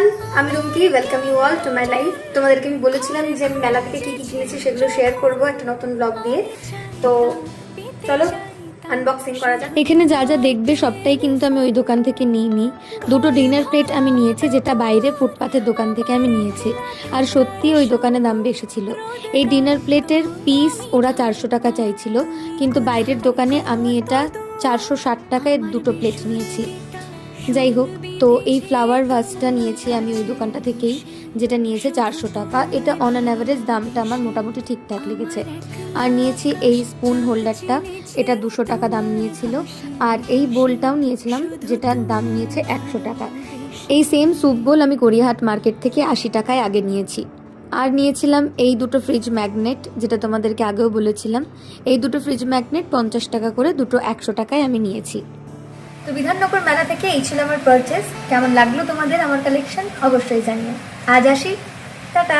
Everyone, আমি Rumki. Welcome you all to my life. তোমাদেরকে আমি বলেছিলাম যে আমি মেলা থেকে কী কী কিনেছি সেগুলো শেয়ার করবো একটা নতুন ব্লগ দিয়ে। তো চলো আনবক্সিং করা যাক। এখানে যা যা দেখবে সবটাই কিন্তু আমি ওই দোকান থেকে নিইনি। দুটো ডিনার প্লেট আমি নিয়েছি, যেটা বাইরে ফুটপাথের দোকান থেকে আমি নিয়েছি। আর সত্যি ওই দোকানে দাম বেশি ছিল। এই ডিনার প্লেটের পিস ওরা 400 টাকা চাইছিল, কিন্তু বাইরের দোকানে আমি এটা 460 টাকায় দুটো প্লেট নিয়েছি। যাই হোক, তো এই ফ্লাওয়ার ভাসটা নিয়েছি আমি ওই দোকানটা থেকেই, যেটা নিয়েছে 400 টাকা। এটা অন অ্যান অ্যাভারেজ দামটা আমার মোটামুটি ঠিকঠাক লেগেছে। আর নিয়েছি এই স্পুন হোল্ডারটা, এটা 200 টাকা দাম নিয়েছিল। আর এই বোলটাও নিয়েছিলাম, যেটার দাম নিয়েছে 100 টাকা। এই সেম স্যুপ বোল আমি গড়িয়াহাট মার্কেট থেকে 80 টাকায় আগে নিয়েছি। আর নিয়েছিলাম এই দুটো ফ্রিজ ম্যাগনেট, যেটা তোমাদেরকে আগেও বলেছিলাম। এই দুটো ফ্রিজ ম্যাগনেট 50 টাকা করে, দুটো 100 টাকায় আমি নিয়েছি। তো বিধাননগর মেলা থেকে এই ছিল আমার পারচেস। কেমন লাগলো তোমাদের আমার কালেকশন অবশ্যই জানিও। আজ আসি, টাটা।